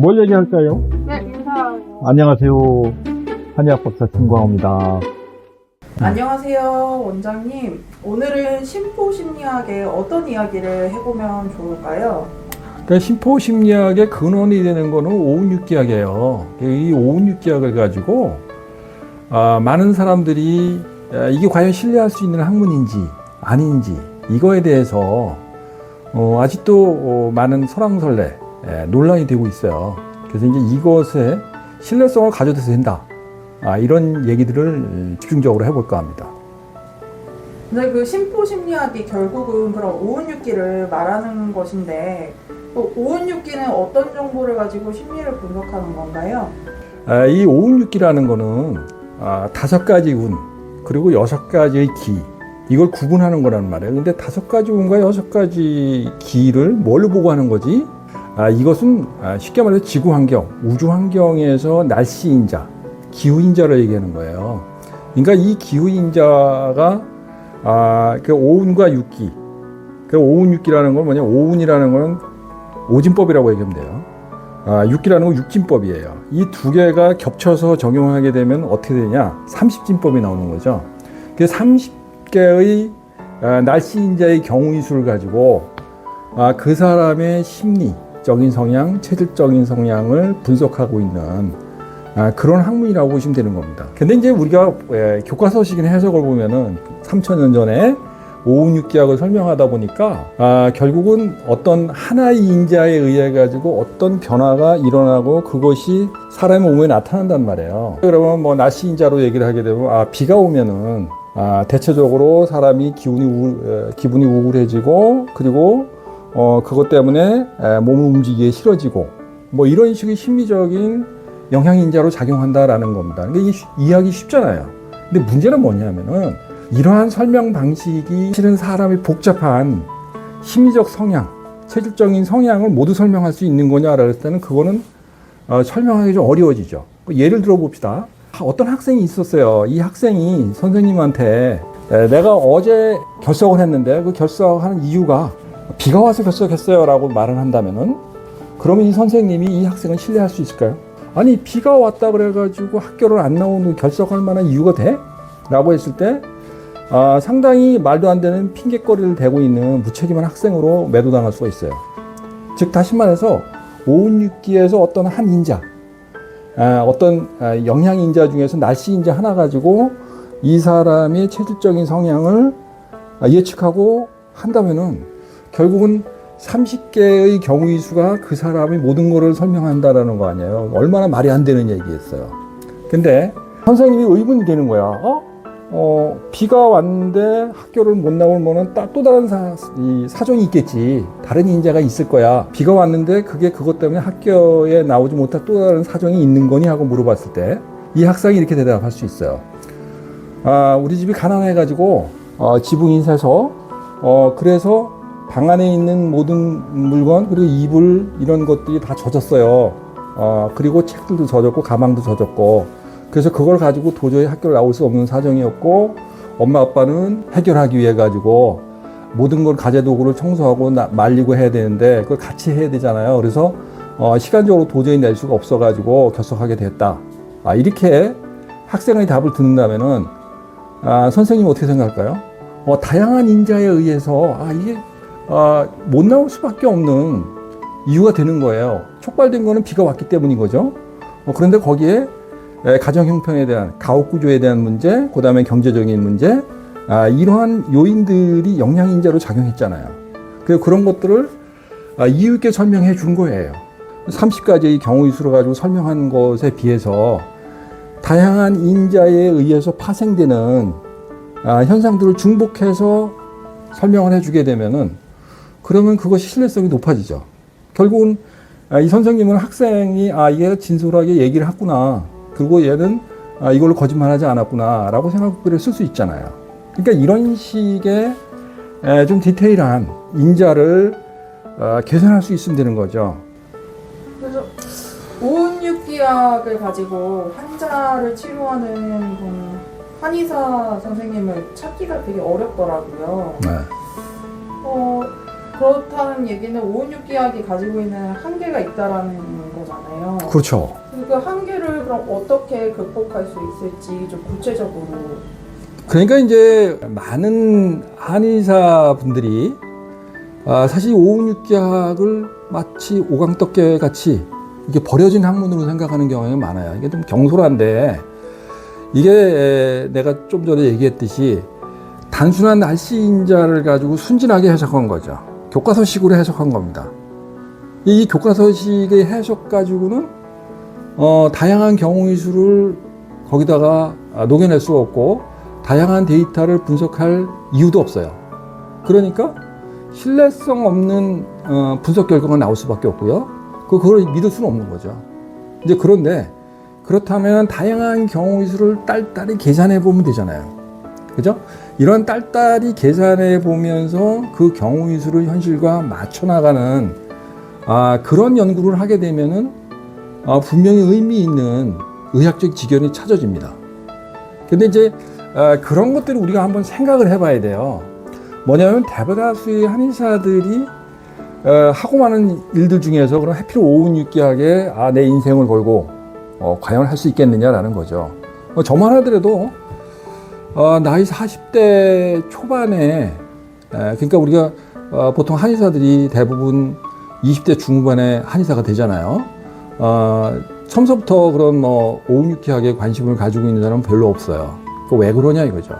뭘 얘기할까요? 네, 인사하고. 안녕하세요. 한의학박사 김광호입니다. 안녕하세요, 원장님. 오늘은 심포심리학의 어떤 이야기를 해보면 좋을까요? 그러니까 심포심리학의 근원이 되는 거는 오운육기학이에요. 이 오운육기학을 가지고 많은 사람들이 이게 과연 신뢰할 수 있는 학문인지 아닌지 이거에 대해서 아직도 많은 설왕설래 논란이 되고 있어요. 그래서 이제 이것의 신뢰성을 가져도 된다. 이런 얘기들을 집중적으로 해볼까 합니다. 근데 그 심포심리학이 결국은 그런 오운육기를 말하는 것인데, 또 오운육기는 어떤 정보를 가지고 심리를 분석하는 건가요? 이 오운육기라는 거는 5가지 운 그리고 6가지의 기 이걸 구분하는 거란 말이에요. 근데 5가지 운과 6가지 기를 뭘로 보고 하는 거지? 이것은 쉽게 말해서 지구 환경, 우주 환경에서 날씨 인자, 기후 인자를 얘기하는 거예요. 그러니까 이 기후 인자가 그 오운과 육기. 그 오운육기라는 건 뭐냐? 오운이라는 건 오진법이라고 얘기하면 돼요. 육기라는 건 육진법이에요. 이 두 개가 겹쳐서 적용하게 되면 어떻게 되냐? 30진법이 나오는 거죠. 그 30개의 날씨 인자의 경우의 수를 가지고 그 사람의 심리적인 성향, 체질적인 성향을 분석하고 있는 그런 학문이라고 보시면 되는 겁니다. 근데 이제 우리가 교과서식인 해석을 보면은 3000년 전에 오운육기학을 설명하다 보니까 결국은 어떤 하나의 인자에 의해 가지고 어떤 변화가 일어나고 그것이 사람의 몸에 나타난단 말이에요. 그러면 뭐 날씨 인자로 얘기를 하게 되면 비가 오면은 대체적으로 사람이 기분이 우울해지고 그리고 그것 때문에 몸을 움직이기 싫어지고 뭐 이런 식의 심리적인 영향인자로 작용한다라는 겁니다. 근데 이해하기 쉽잖아요. 근데 문제는 뭐냐면은 이러한 설명 방식이 실은 사람의 복잡한 심리적 성향, 체질적인 성향을 모두 설명할 수 있는 거냐라고 했을 때는 그거는 설명하기 좀 어려워지죠. 예를 들어 봅시다. 어떤 학생이 있었어요. 이 학생이 선생님한테 내가 어제 결석을 했는데 그 결석하는 이유가 비가 와서 결석했어요 라고 말을 한다면은 그러면 이 선생님이 이 학생을 신뢰할 수 있을까요? 아니 비가 왔다 그래가지고 학교를 안 나오는 결석할 만한 이유가 돼? 라고 했을 때 상당히 말도 안 되는 핑계거리를 대고 있는 무책임한 학생으로 매도당할 수가 있어요. 즉 다시 말해서 오운육기에서 어떤 한 인자 어떤 영향인자 중에서 날씨인자 하나 가지고 이 사람의 체질적인 성향을 예측하고 한다면은 결국은 30개의 경우의 수가 그 사람의 모든 것을 설명한다라는 거 아니에요. 얼마나 말이 안 되는 얘기겠어요. 근데 선생님이 의문이 되는 거야. 비가 왔는데 학교를 못 나오면은 또 다른 사정이 있겠지. 다른 인자가 있을 거야. 비가 왔는데 그것 때문에 학교에 나오지 못할 또 다른 사정이 있는 거니 하고 물어봤을 때 이 학생이 이렇게 대답할 수 있어요. 우리 집이 가난해가지고 지붕이 새서 그래서 방 안에 있는 모든 물건 그리고 이불 이런 것들이 다 젖었어요. 그리고 책들도 젖었고 가방도 젖었고 그래서 그걸 가지고 도저히 학교를 나올 수 없는 사정이었고 엄마 아빠는 해결하기 위해 가지고 모든 걸 가재도구를 청소하고 말리고 해야 되는데 그걸 같이 해야 되잖아요. 그래서 시간적으로 도저히 낼 수가 없어 가지고 결석하게 됐다. 이렇게 학생의 답을 듣는다면은 선생님은 어떻게 생각할까요? 다양한 인자에 의해서 이게 못 나올 수밖에 없는 이유가 되는 거예요. 촉발된 거는 비가 왔기 때문인 거죠. 그런데 거기에 가정 형편에 대한 가옥 구조에 대한 문제, 그 다음에 경제적인 문제, 이러한 요인들이 영향인자로 작용했잖아요. 그래서 그런 것들을 이유 있게 설명해 준 거예요. 30가지의 경우의 수를 가지고 설명한 것에 비해서 다양한 인자에 의해서 파생되는 현상들을 중복해서 설명을 해주게 되면은 그러면 그것이 신뢰성이 높아지죠. 결국은 이 선생님은 학생이 이게 진솔하게 얘기를 했구나. 그리고 얘는 이걸로 거짓말하지 않았구나 라고 생각을 쓸 수 있잖아요. 그러니까 이런 식의 좀 디테일한 인자를 개선할 수 있으면 되는 거죠. 그래서 오운육기학을 가지고 환자를 치료하는 한의사 선생님을 찾기가 되게 어렵더라고요. 네. 그렇다는 얘기는 오운육기학이 가지고 있는 한계가 있다라는 거잖아요. 거잖아요. 그렇죠. 그 한계를 그럼 어떻게 극복할 수 있을지 좀 구체적으로. 그러니까 이제 많은 한의사 분들이 사실 오운육기학을 마치 오강떡게 같이 이게 버려진 학문으로 생각하는 경향이 많아요. 이게 좀 경솔한데, 이게 내가 좀 전에 얘기했듯이 단순한 날씨인자를 가지고 순진하게 해석한 거죠. 교과서식으로 해석한 겁니다. 이 교과서식의 해석 가지고는 다양한 경우의 수를 거기다가 녹여낼 수가 없고 다양한 데이터를 분석할 이유도 없어요. 그러니까 신뢰성 없는 분석 결과가 나올 수밖에 없고요. 그걸 믿을 수는 없는 거죠. 이제 그런데 그렇다면 다양한 경우의 수를 딸딸이 계산해 보면 되잖아요. 그죠? 이런 딸딸이 계산해 보면서 그 경우의 수를 현실과 맞춰 나가는 그런 연구를 하게 되면은 분명히 의미 있는 의학적 지견이 찾아집니다. 근데 이제 그런 것들을 우리가 한번 생각을 해봐야 돼요. 뭐냐면 대다수의 한의사들이 하고 많은 일들 중에서 그럼 하필 오운육기학에 내 인생을 걸고 과연 할 수 있겠느냐라는 거죠. 저만 하더라도 나이 40대 초반에 그러니까 우리가 보통 한의사들이 대부분 20대 중후반에 한의사가 되잖아요. 처음서부터 그런 오운육기학에 관심을 가지고 있는 사람은 별로 없어요. 왜 그러냐 이거죠.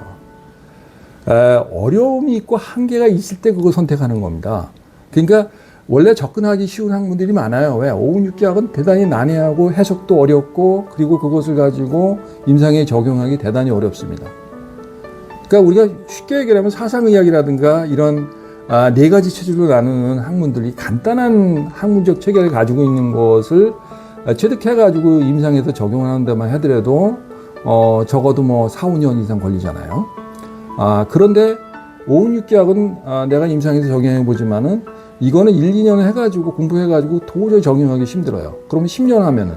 어려움이 있고 한계가 있을 때 그걸 선택하는 겁니다. 그러니까 원래 접근하기 쉬운 학문들이 많아요. 왜? 오운육기학은 대단히 난해하고 해석도 어렵고 그리고 그것을 가지고 임상에 적용하기 대단히 어렵습니다. 그러니까 우리가 쉽게 얘기하면 사상의학이라든가 이런 네 가지 체질로 나누는 학문들이 간단한 학문적 체계를 가지고 있는 것을 체득해가지고 임상에서 적용하는 데만 하더라도 적어도 4, 5년 이상 걸리잖아요. 그런데 오운육기학은 내가 임상에서 적용해보지만은 이거는 1, 2년 해가지고 공부해가지고 도저히 적용하기 힘들어요. 그러면 10년 하면은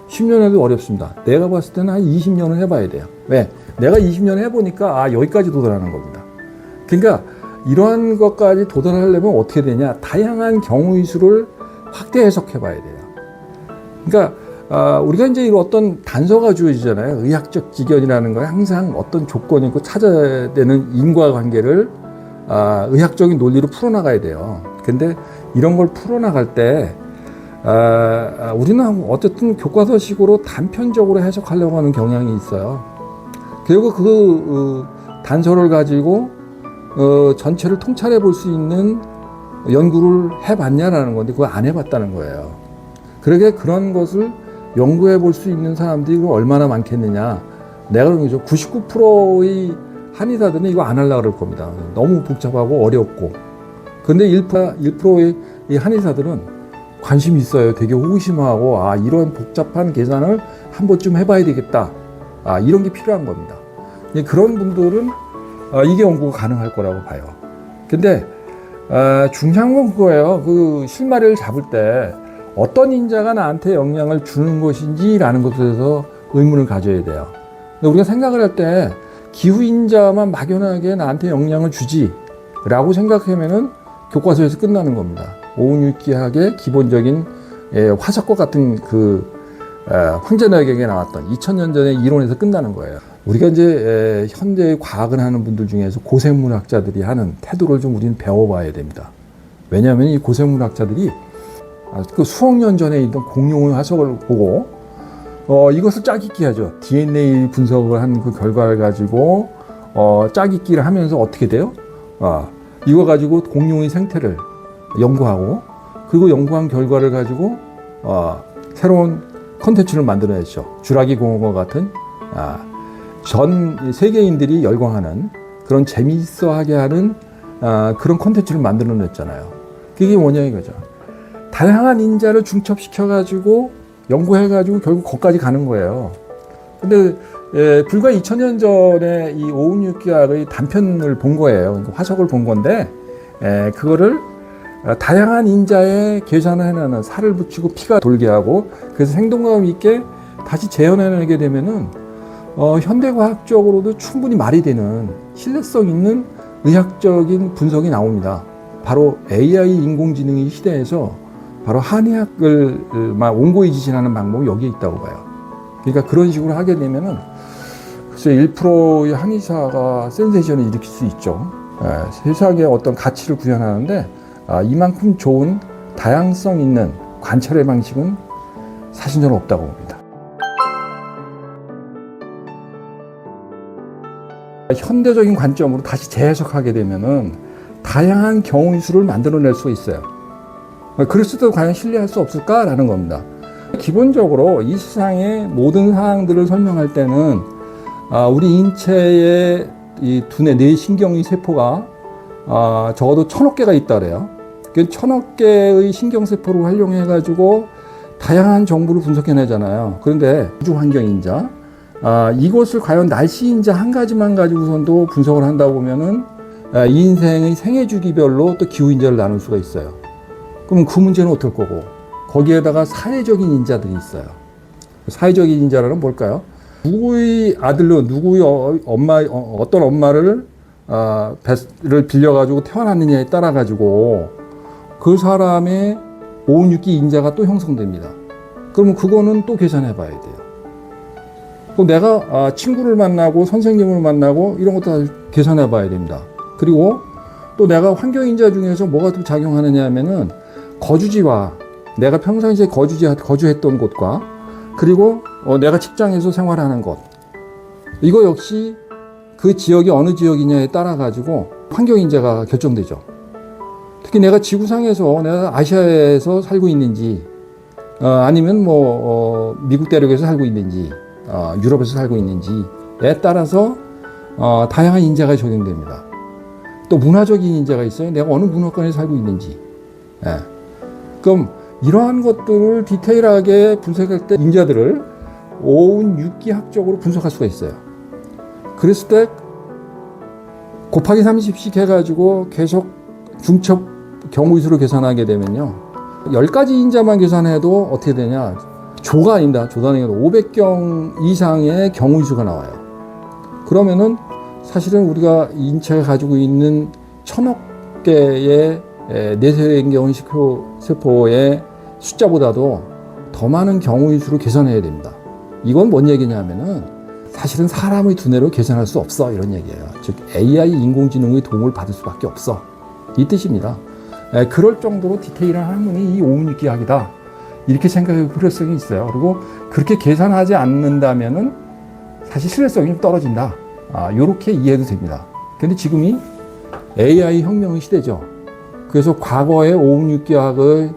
10년 해도 어렵습니다. 내가 봤을 때는 한 20년을 해봐야 돼요. 왜? 내가 20년 해보니까 여기까지 도달하는 겁니다. 그러니까 이러한 것까지 도달하려면 어떻게 되냐? 다양한 경우의 수를 확대 해석해봐야 돼요. 그러니까 우리가 이제 이런 어떤 단서가 주어지잖아요. 의학적 지견이라는 거에 항상 어떤 조건이 있고 찾아야 되는 인과관계를 의학적인 논리로 풀어나가야 돼요. 근데 이런 걸 풀어나갈 때 우리는 어쨌든 교과서식으로 단편적으로 해석하려고 하는 경향이 있어요. 그리고 그 단서를 가지고 전체를 통찰해 볼 수 있는 연구를 해봤냐라는 건데 그걸 안 해봤다는 거예요. 그러게 그런 것을 연구해 볼 수 있는 사람들이 얼마나 많겠느냐. 내가 그런 거죠. 99%의 한의사들은 이거 안 하려고 그럴 겁니다. 너무 복잡하고 어렵고. 근데 1%의 이 한의사들은 관심이 있어요. 되게 호기심하고 이런 복잡한 계산을 한 번쯤 해봐야 되겠다. 이런 게 필요한 겁니다. 그런 분들은 이게 연구가 가능할 거라고 봐요. 근데 중요한 건 그거예요. 그 실마리를 잡을 때 어떤 인자가 나한테 영향을 주는 것인지라는 것에 대해서 의문을 가져야 돼요. 우리가 생각을 할 때 기후인자만 막연하게 나한테 영향을 주지 라고 생각하면은 교과서에서 끝나는 겁니다. 오운육기학의 기본적인 화석과 같은 황제나에게 나왔던 2000년 전의 이론에서 끝나는 거예요. 우리가 이제 현대의 과학을 하는 분들 중에서 고생물학자들이 하는 태도를 좀 우리는 배워봐야 됩니다. 왜냐하면 이 고생물학자들이 그 수억 년 전에 있던 공룡의 화석을 보고 이것을 짜깁기 하죠. DNA 분석을 한 그 결과를 가지고 짜깁기를 하면서 어떻게 돼요? 이거 가지고 공룡의 생태를 연구하고 그리고 연구한 결과를 가지고 새로운 콘텐츠를 만들어냈죠. 주라기 공원과 같은 전 세계인들이 열광하는 그런 재미있어하게 하는 그런 콘텐츠를 만들어냈잖아요. 그게 뭐냐 이거죠. 다양한 인자를 중첩시켜가지고 연구해가지고 결국 거기까지 가는 거예요. 근데 불과 2000년 전에 이 오운육기학의 단편을 본 거예요. 화석을 본 건데 그거를 다양한 인자에 계산을 해내는 살을 붙이고 피가 돌게 하고 그래서 생동감 있게 다시 재현해내게 되면은 현대과학적으로도 충분히 말이 되는 신뢰성 있는 의학적인 분석이 나옵니다. 바로 AI 인공지능의 시대에서 바로 한의학을 온고히 지진하는 방법이 여기에 있다고 봐요. 그러니까 그런 식으로 하게 되면은 글쎄 1%의 한의사가 센세이션을 일으킬 수 있죠. 세상에 어떤 가치를 구현하는데 이만큼 좋은 다양성 있는 관찰의 방식은 사실 저는 없다고 봅니다. 현대적인 관점으로 다시 재해석하게 되면은 다양한 경우의 수를 만들어낼 수가 있어요. 그랬을 때 과연 신뢰할 수 없을까라는 겁니다. 기본적으로 이 세상의 모든 사항들을 설명할 때는 우리 인체의 이 두뇌 뇌신경의 세포가 적어도 1000억 개가 있다 그래요. 그 1000억 개의 신경세포를 활용해 가지고 다양한 정보를 분석해내잖아요. 그런데 우주 환경인자 이것을 과연 날씨인자 한 가지만 가지고선도 분석을 한다 보면은 이 인생의 생애 주기별로 또 기후인자를 나눌 수가 있어요. 그럼 그 문제는 어떨 거고 거기에다가 사회적인 인자들이 있어요. 사회적인 인자라는 뭘까요? 누구의 아들로 누구의 어떤 엄마를 배를 빌려가지고 태어났느냐에 따라 가지고 그 사람의 오운육기 인자가 또 형성됩니다. 그러면 그거는 또 계산해 봐야 돼요. 또 내가 친구를 만나고 선생님을 만나고 이런 것도 다 계산해 봐야 됩니다. 그리고 또 내가 환경인자 중에서 뭐가 또 작용하느냐 하면은 거주지와 내가 평상시에 거주했던 곳과 그리고 내가 직장에서 생활하는 것 이거 역시 그 지역이 어느 지역이냐에 따라 가지고 환경인자가 결정되죠. 특히 내가 지구상에서 내가 아시아에서 살고 있는지 아니면 미국 대륙에서 살고 있는지 유럽에서 살고 있는지에 따라서 다양한 인자가 적용됩니다. 또 문화적인 인자가 있어요. 내가 어느 문화권에 살고 있는지. 그럼 이러한 것들을 디테일하게 분석할 때 인자들을 오운육기학적으로 분석할 수가 있어요. 그랬을 때 곱하기 30씩 해가지고 계속 중첩 경우수로 계산하게 되면요. 10가지 인자만 계산해도 어떻게 되냐. 조가 아닙니다. 조 단위가 500경 이상의 경우수가 나와요. 그러면은 사실은 우리가 인체가 가지고 있는 1000억 개의 내세경의 세포의 숫자보다도 더 많은 경우의 수로 계산해야 됩니다. 이건 뭔 얘기냐면은 사실은 사람의 두뇌로 계산할 수 없어 이런 얘기예요. 즉 AI 인공지능의 도움을 받을 수밖에 없어 이 뜻입니다. 그럴 정도로 디테일한 학문이 이 오운육기학이다 이렇게 생각할 필요성이 있어요. 그리고 그렇게 계산하지 않는다면은 사실 신뢰성이 좀 떨어진다. 이렇게 이해해도 됩니다. 그런데 지금이 AI 혁명의 시대죠. 그래서 과거의 오운육기학의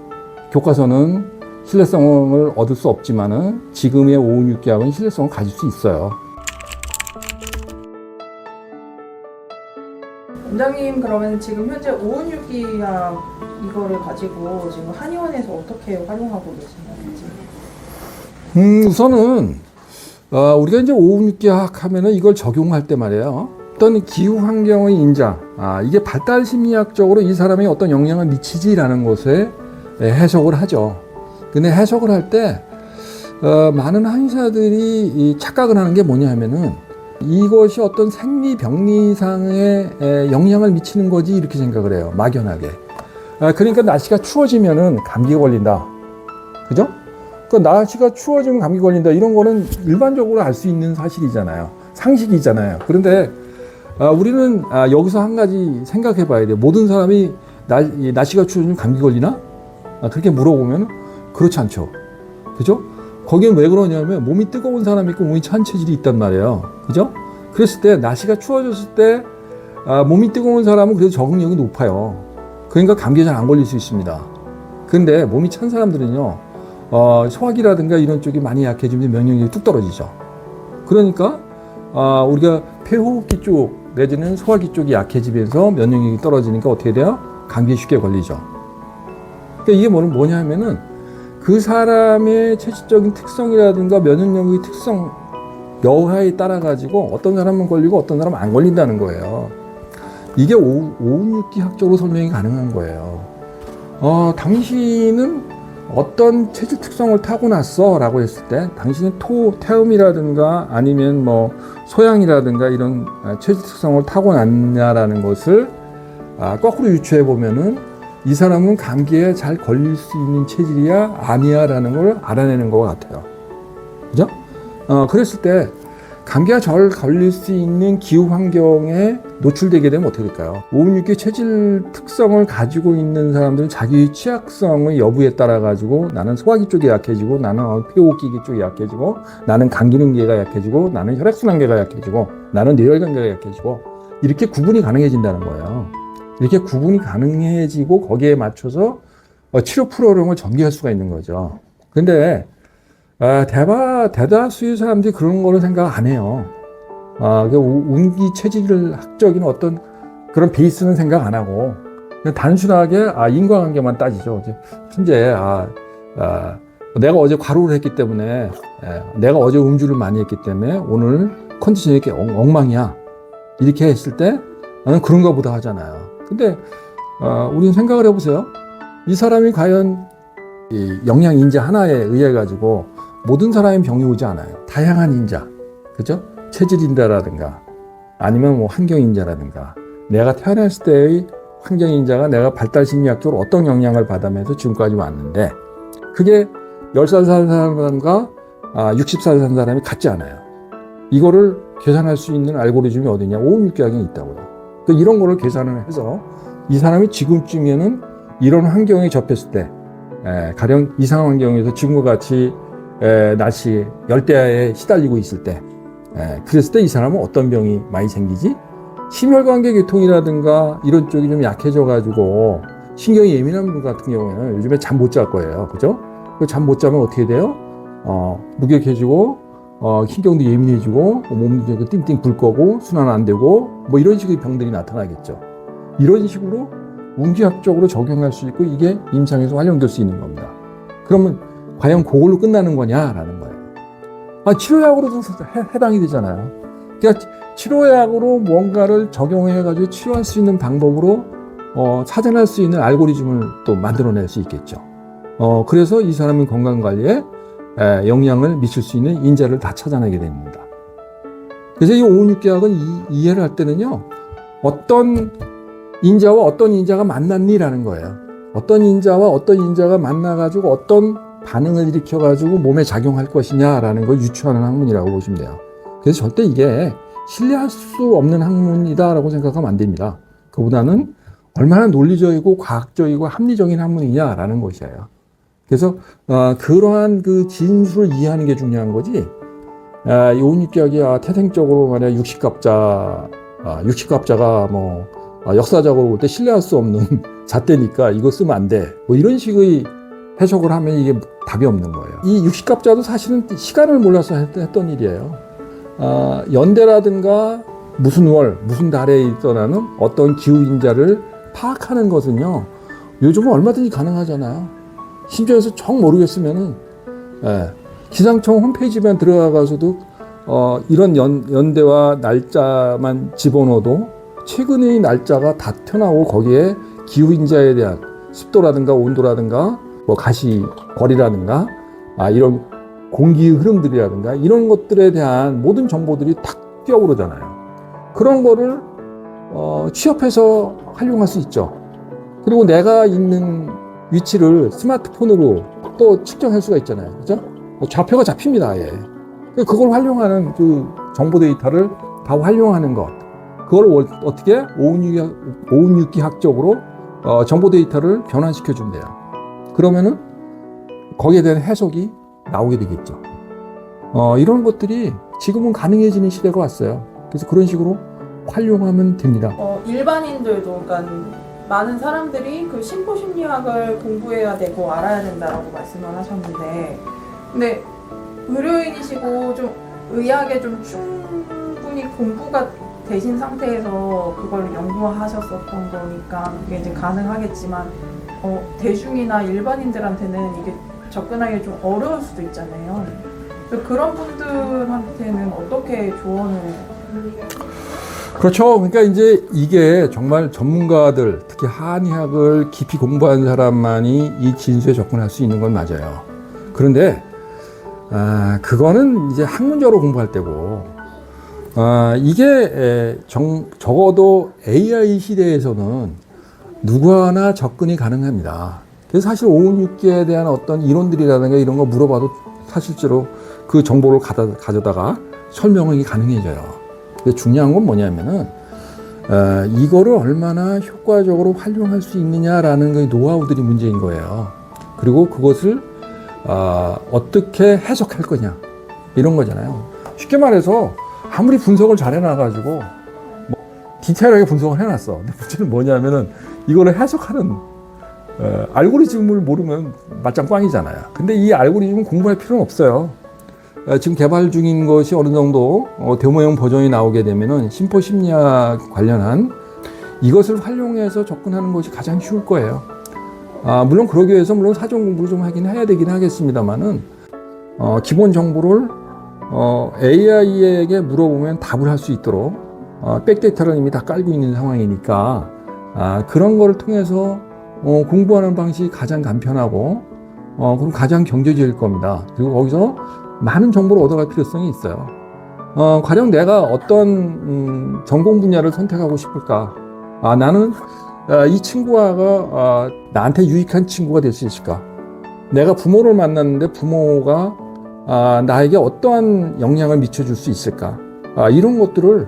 교과서는 신뢰성을 얻을 수 없지만은 지금의 오운육기학은 신뢰성을 가질 수 있어요. 원장님 그러면 지금 현재 오운육기학 이거를 가지고 지금 한의원에서 어떻게 활용하고 계시나요? 우선은 우리가 이제 오운육기학 하면은 이걸 적용할 때 말이에요. 어떤 기후 환경의 인자, 이게 발달 심리학적으로 이 사람이 어떤 영향을 미치지라는 것에 해석을 하죠. 근데 해석을 할 때 많은 한의사들이 착각을 하는 게 뭐냐 하면은 이것이 어떤 생리 병리상에 영향을 미치는 거지 이렇게 생각을 해요. 막연하게. 그러니까 날씨가 추워지면은 감기가 걸린다. 그죠? 그러니까 날씨가 추워지면 감기 걸린다. 이런 거는 일반적으로 알 수 있는 사실이잖아요. 상식이잖아요. 그런데 우리는 여기서 한 가지 생각해 봐야 돼요. 모든 사람이 날씨가 추워지면 감기 걸리나? 그렇게 물어보면 그렇지 않죠. 그죠? 거기는 왜 그러냐면 몸이 뜨거운 사람이 있고 몸이 찬 체질이 있단 말이에요. 그죠? 그랬을 때 날씨가 추워졌을 때 몸이 뜨거운 사람은 그래도 적응력이 높아요. 그러니까 감기에 잘 안 걸릴 수 있습니다. 근데 몸이 찬 사람들은요, 소화기라든가 이런 쪽이 많이 약해지면 면역력이 뚝 떨어지죠. 그러니까 우리가 폐호흡기 쪽 내지는 소화기 쪽이 약해지면서 면역력이 떨어지니까 어떻게 돼요? 감기에 쉽게 걸리죠. 그러니까 이게 뭐냐면은 그 사람의 체질적인 특성이라든가 면역력의 특성 여하에 따라 가지고 어떤 사람은 걸리고 어떤 사람은 안 걸린다는 거예요. 이게 오운육기학적으로 설명이 가능한 거예요. 당신은 어떤 체질 특성을 타고났어 라고 했을 때 당신은 태음이라든가 아니면 소양이라든가 이런 체질 특성을 타고났냐라는 것을 거꾸로 유추해 보면은 이 사람은 감기에 잘 걸릴 수 있는 체질이야 아니야 라는 걸 알아내는 것 같아요. 그죠? 그랬을 때 감기가 잘 걸릴 수 있는 기후 환경에 노출되게 되면 어떻게 될까요? 566기 체질 특성을 가지고 있는 사람들은 자기 취약성의 여부에 따라 가지고 나는 소화기 쪽이 약해지고 나는 폐호흡기 쪽이 약해지고 나는 간 기능계가 약해지고 나는 혈액순환계가 약해지고 나는 뇌혈관계가 약해지고 이렇게 구분이 가능해진다는 거예요. 이렇게 구분이 가능해지고 거기에 맞춰서 치료 프로그램을 전개할 수가 있는 거죠. 근데 대다수의 사람들이 그런 거를 생각 안 해요. 운기 체질 학적인 어떤 그런 베이스는 생각 안 하고 그냥 단순하게 인과관계만 따지죠. 현재 내가 어제 과로를 했기 때문에 내가 어제 음주를 많이 했기 때문에 오늘 컨디션이 이렇게 엉망이야. 이렇게 했을 때 나는 그런가 보다 하잖아요. 근데 우리는 생각을 해보세요. 이 사람이 과연 이 영양 인자 하나에 의해 가지고 모든 사람이 병이 오지 않아요. 다양한 인자, 그죠? 체질 인자라든가 아니면 뭐 환경 인자라든가 내가 태어났을 때의 환경 인자가 내가 발달 심리학적으로 어떤 영향을 받으면서 지금까지 왔는데 그게 10살 산 사람과 60살 산 사람이 같지 않아요. 이거를 계산할 수 있는 알고리즘이 어디냐? 556계약이 있다고요. 그러니까 이런 거를 계산을 해서 이 사람이 지금쯤에는 이런 환경에 접했을 때 가령 이상 환경에서 지금과 같이 날씨 열대야에 시달리고 있을 때 그랬을 때 이 사람은 어떤 병이 많이 생기지? 심혈관계 계통이라든가 이런 쪽이 좀 약해져 가지고 신경이 예민한 분 같은 경우에는 요즘에 잠 못 잘 거예요. 그죠? 잠 못 자면 어떻게 돼요? 무기력해지고 신경도 예민해지고 몸도 띵띵 불 거고 순환 안 되고 뭐 이런 식의 병들이 나타나겠죠. 이런 식으로 운기학적으로 적용할 수 있고 이게 임상에서 활용될 수 있는 겁니다. 그러면 과연 그걸로 끝나는 거냐라는 거예요. 치료약으로도 해당이 되잖아요. 그러니까 치료약으로 뭔가를 적용해가지고 치료할 수 있는 방법으로 찾아낼 수 있는 알고리즘을 또 만들어낼 수 있겠죠. 그래서 이 사람의 건강관리에 영향을 미칠 수 있는 인자를 다 찾아내게 됩니다. 그래서 이 556계약은 이해를 할 때는요, 어떤 인자와 어떤 인자가 만났니라는 거예요. 어떤 인자와 어떤 인자가 만나가지고 어떤 반응을 일으켜가지고 몸에 작용할 것이냐라는 걸 유추하는 학문이라고 보시면 돼요. 그래서 절대 이게 신뢰할 수 없는 학문이다라고 생각하면 안 됩니다. 그보다는 얼마나 논리적이고 과학적이고 합리적인 학문이냐라는 것이에요. 그래서 그러한 그 진술을 이해하는 게 중요한 거지. 이 556계약이 태생적으로 만약 60갑자가 뭐 역사적으로 볼 때 신뢰할 수 없는 잣대니까 이거 쓰면 안 돼. 뭐 이런 식의 해석을 하면 이게 답이 없는 거예요. 이 60갑자도 사실은 시간을 몰라서 했던 일이에요. 연대라든가 무슨 월, 무슨 달에 있더라는 어떤 기후인자를 파악하는 것은요, 요즘은 얼마든지 가능하잖아요. 심지어서 정 모르겠으면은, 기상청 홈페이지만 들어가서도, 이런 연대와 날짜만 집어넣어도 최근의 날짜가 다 튀어나오고 거기에 기후인자에 대한 습도라든가 온도라든가 뭐 가시 거리라든가 이런 공기의 흐름들이라든가 이런 것들에 대한 모든 정보들이 탁 뛰어오르잖아요. 그런 거를 취합해서 활용할 수 있죠. 그리고 내가 있는 위치를 스마트폰으로 또 측정할 수가 있잖아요. 그죠? 좌표가 잡힙니다. 아예. 그걸 활용하는 그 정보 데이터를 다 활용하는 것. 그걸 어떻게 556기 학적으로 정보 데이터를 변환시켜 준대요. 그러면은 거기에 대한 해석이 나오게 되겠죠. 이런 것들이 지금은 가능해지는 시대가 왔어요. 그래서 그런 식으로 활용하면 됩니다. 일반인들도, 그러니까 많은 사람들이 그 심포심리학을 공부해야 되고 알아야 된다라고 말씀을 하셨는데, 근데 의료인이시고 좀 의학에 좀 충분히 공부가 되신 상태에서 그걸 연구하셨었던 거니까 그게 이제 가능하겠지만, 대중이나 일반인들한테는 이게 접근하기 좀 어려울 수도 있잖아요. 그런 분들한테는 어떻게 조언을? 그렇죠. 그러니까 이제 이게 정말 전문가들, 특히 한의학을 깊이 공부한 사람만이 이 진수에 접근할 수 있는 건 맞아요. 그런데 그거는 이제 학문적으로 공부할 때고, 이게 적어도 AI 시대에서는 누구나 접근이 가능합니다. 그래서 사실 오운육기에 대한 어떤 이론들이라든가 이런 거 물어봐도 사실적으로 그 정보를 가져다가 설명이 가능해져요. 근데 중요한 건 뭐냐면은 이거를 얼마나 효과적으로 활용할 수 있느냐라는 그 노하우들이 문제인 거예요. 그리고 그것을 어떻게 해석할 거냐 이런 거잖아요. 쉽게 말해서 아무리 분석을 잘 해놔가지고 뭐 디테일하게 분석을 해놨어. 근데 문제는 뭐냐면은 이거를 해석하는 알고리즘을 모르면 맞짱 꽝이잖아요. 근데 이 알고리즘은 공부할 필요는 없어요. 지금 개발 중인 것이 어느 정도 데모형 버전이 나오게 되면은 심포 심리학 관련한 이것을 활용해서 접근하는 것이 가장 쉬울 거예요. 물론 그러기 위해서 물론 사전 공부를 좀 하긴 해야 되긴 하겠습니다만은 기본 정보를 AI에게 물어보면 답을 할 수 있도록 백데이터를 이미 다 깔고 있는 상황이니까 그런 거를 통해서 공부하는 방식이 가장 간편하고 그리고 가장 경제적일 겁니다. 그리고 거기서 많은 정보를 얻어갈 필요성이 있어요. 과연 내가 어떤 전공 분야를 선택하고 싶을까? 나는 이 친구가 나한테 유익한 친구가 될 수 있을까? 내가 부모를 만났는데 부모가 나에게 어떠한 영향을 미쳐줄 수 있을까? 이런 것들을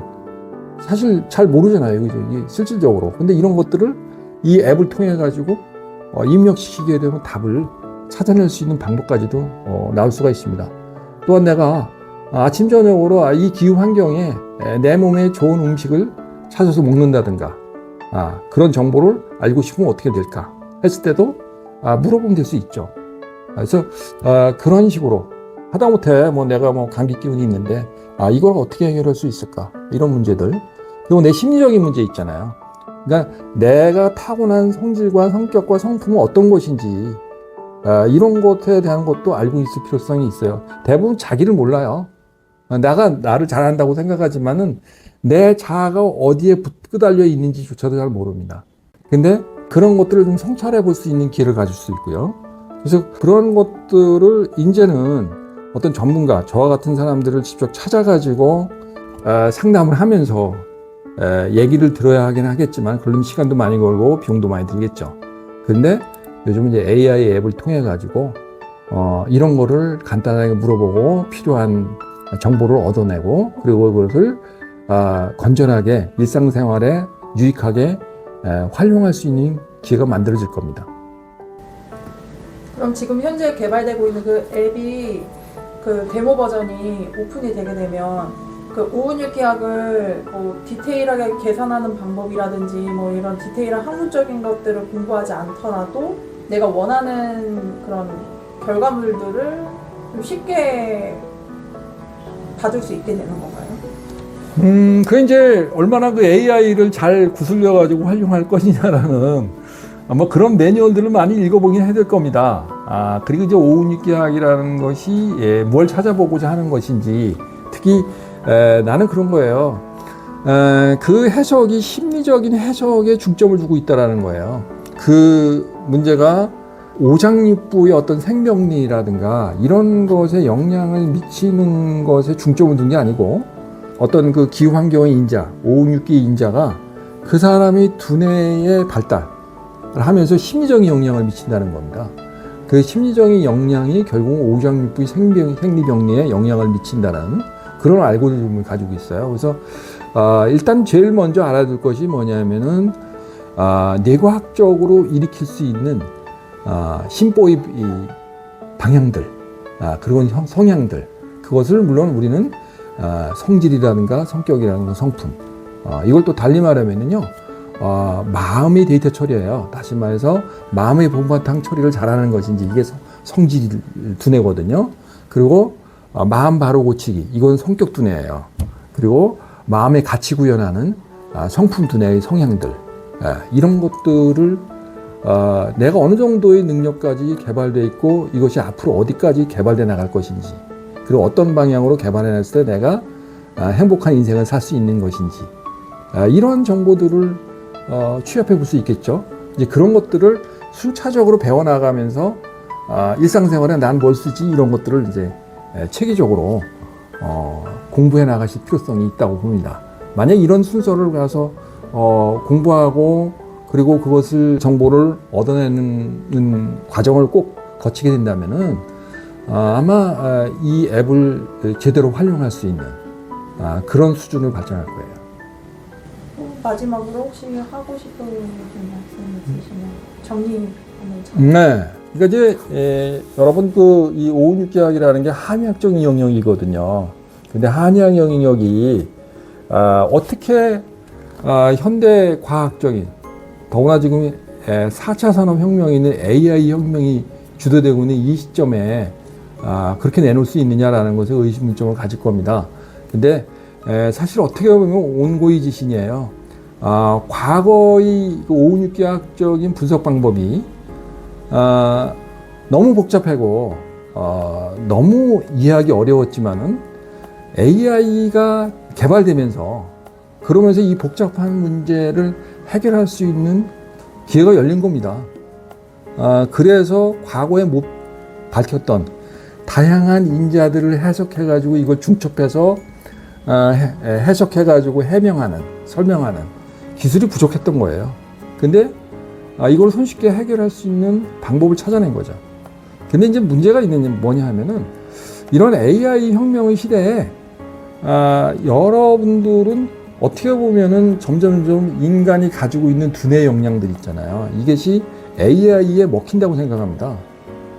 사실 잘 모르잖아요. 그죠? 이게 실질적으로. 근데 이런 것들을 이 앱을 통해 가지고 입력시키게 되면 답을 찾아낼 수 있는 방법까지도 나올 수가 있습니다. 또한 내가 아침 저녁으로 이 기후 환경에 내 몸에 좋은 음식을 찾아서 먹는다든가 그런 정보를 알고 싶으면 어떻게 될까 했을 때도 물어보면 될 수 있죠. 그래서 그런 식으로 하다못해 내가 감기 기운이 있는데 이걸 어떻게 해결할 수 있을까 이런 문제들 그리고 내 심리적인 문제 있잖아요. 그러니까 내가 타고난 성질과 성격과 성품은 어떤 것인지 이런 것에 대한 것도 알고 있을 필요성이 있어요. 대부분 자기를 몰라요. 내가 나를 잘한다고 생각하지만은 내 자아가 어디에 끄달려 있는지조차도 잘 모릅니다. 근데 그런 것들을 좀 성찰해 볼 수 있는 기회를 가질 수 있고요. 그래서 그런 것들을 이제는 어떤 전문가, 저와 같은 사람들을 직접 찾아가지고 상담을 하면서 얘기를 들어야 하긴 하겠지만 그러면 시간도 많이 걸고 비용도 많이 들겠죠. 근데 요즘은 이제 AI 앱을 통해 가지고 이런 거를 간단하게 물어보고 필요한 정보를 얻어내고 그리고 그것을 건전하게 일상생활에 유익하게 활용할 수 있는 기회가 만들어질 겁니다. 그럼 지금 현재 개발되고 있는 그 앱이 그 데모 버전이 오픈이 되게 되면 그 오운육기학을 디테일하게 계산하는 방법이라든지 이런 디테일한 학문적인 것들을 공부하지 않더라도 내가 원하는 그런 결과물들을 좀 쉽게 받을 수 있게 되는 건가요? 그 이제 얼마나 그 AI를 잘 구슬려 가지고 활용할 것이냐라는 아마 그런 매뉴얼들을 많이 읽어보긴 해야 될 겁니다. 그리고 이제 오운육기학이라는 것이 뭘 찾아보고자 하는 것인지 특히 나는 그런 거예요. 그 해석이 심리적인 해석에 중점을 두고 있다라는 거예요. 그 문제가 오장육부의 어떤 생명리라든가 이런 것에 영향을 미치는 것에 중점을 둔 게 아니고 어떤 그 기후 환경의 인자, 오운육기 인자가 그 사람의 두뇌의 발달을 하면서 심리적인 영향을 미친다는 겁니다. 그 심리적인 영향이 결국 오장육부의 생리병리에 영향을 미친다는 그런 알고리즘을 가지고 있어요. 그래서 일단 제일 먼저 알아둘 것이 뭐냐면은 뇌과학적으로 일으킬 수 있는 심보의 이 방향들 그리고 성향들 그것을 물론 우리는 성질이라든가 성격이라든가 성품 이걸 또 달리 말하면은요 마음의 데이터 처리예요. 다시 말해서 마음의 본바탕 처리를 잘하는 것인지 이게 성질 두뇌거든요. 그리고 마음 바로 고치기 이건 성격 두뇌예요. 그리고 마음의 가치 구현하는 성품 두뇌의 성향들 이런 것들을 내가 어느 정도의 능력까지 개발되어 있고 이것이 앞으로 어디까지 개발돼 나갈 것인지 그리고 어떤 방향으로 개발해냈을 때 내가 행복한 인생을 살 수 있는 것인지 이런 정보들을 취합해 볼 수 있겠죠. 이제 그런 것들을 순차적으로 배워나가면서 일상생활에 난 뭘 쓰지 이런 것들을 이제 체계적으로 공부해 나가실 필요성이 있다고 봅니다. 만약 이런 순서를 가서 공부하고 그리고 그것을 정보를 얻어내는 과정을 꼭 거치게 된다면은 아마 이 앱을 제대로 활용할 수 있는 그런 수준을 발전할 거예요. 마지막으로 혹시 하고 싶은 말씀 있으시면 정리 한번 네. 그러니까 이제 여러분 이 오운육기학이라는 게 한의학적인 영역이거든요. 근데 한의학 영역이 어떻게 현대 과학적인 더구나 지금 4차 산업혁명이 있는 AI 혁명이 주도되고 있는 이 시점에 그렇게 내놓을 수 있느냐라는 것에 의심점을 가질 겁니다. 근데 사실 어떻게 보면 온고이지신이에요. 과거의 오운육기학적인 분석 방법이 너무 복잡하고 너무 이해하기 어려웠지만은 AI가 개발되면서 그러면서 이 복잡한 문제를 해결할 수 있는 기회가 열린 겁니다. 그래서 과거에 못 밝혔던 다양한 인자들을 해석해가지고 이걸 중첩해서 해석해가지고 해명하는, 설명하는 기술이 부족했던 거예요. 근데 이걸 손쉽게 해결할 수 있는 방법을 찾아낸 거죠. 근데 이제 문제가 있는 게 뭐냐 하면은 이런 AI 혁명의 시대에 여러분들은 어떻게 보면은 점점점 인간이 가지고 있는 두뇌 역량들 있잖아요. 이것이 AI에 먹힌다고 생각합니다.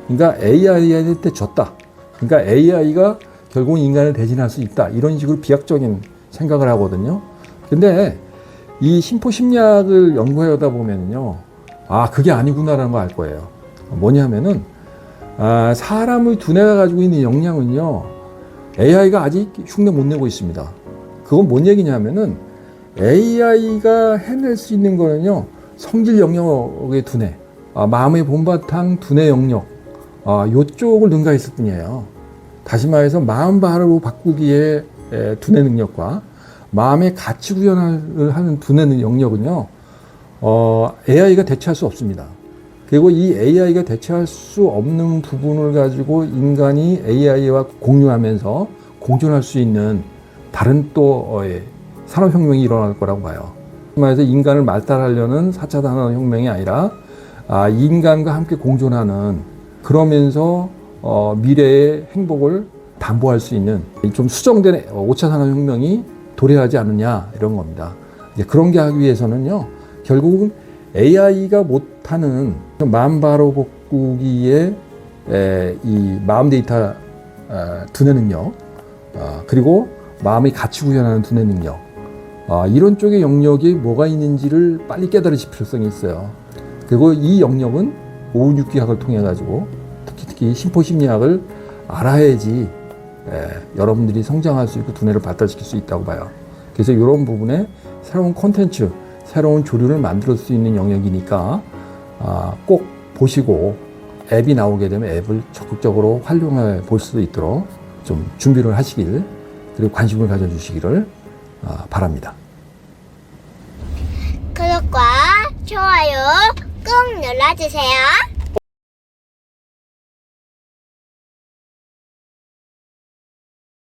그러니까 AI한테 졌다. 그러니까 AI가 결국 인간을 대신할 수 있다. 이런 식으로 비약적인 생각을 하거든요. 근데 이 심포심리학을 연구하다 보면요. 그게 아니구나라는 걸 알 거예요. 뭐냐면은, 사람의 두뇌가 가지고 있는 역량은요, AI가 아직 흉내 못 내고 있습니다. 그건 뭔 얘기냐면은, AI가 해낼 수 있는 거는요, 성질 영역의 두뇌, 마음의 본바탕 두뇌 영역, 요쪽을 능가했을 뿐이에요. 다시 말해서 마음 바로 바꾸기의 두뇌 능력과 마음의 가치 구현을 하는 두뇌 영역은요, AI가 대체할 수 없습니다. 그리고 이 AI가 대체할 수 없는 부분을 가지고 인간이 AI와 공유하면서 공존할 수 있는 다른 또 산업혁명이 일어날 거라고 봐요. 말해서 인간을 말살하려는 4차 산업혁명이 아니라 인간과 함께 공존하는 그러면서 미래의 행복을 담보할 수 있는 좀 수정된 5차 산업혁명이 도래하지 않느냐 이런 겁니다. 이제 그런 게 하기 위해서는요. 결국은 AI가 못하는 마음 바로 바꾸기의 이 마음 데이터 두뇌 능력 그리고 마음의 가치 구현하는 두뇌 능력 이런 쪽의 영역이 뭐가 있는지를 빨리 깨달으실 필요성이 있어요. 그리고 이 영역은 오운육기학을 통해 가지고 특히 심포심리학을 알아야지 여러분들이 성장할 수 있고 두뇌를 발달시킬 수 있다고 봐요. 그래서 이런 부분에 새로운 콘텐츠, 새로운 조류를 만들 수 있는 영역이니까 꼭 보시고 앱이 나오게 되면 앱을 적극적으로 활용해 볼 수 있도록 좀 준비를 하시길 그리고 관심을 가져주시기를 바랍니다. 구독과 좋아요 꾹 눌러주세요.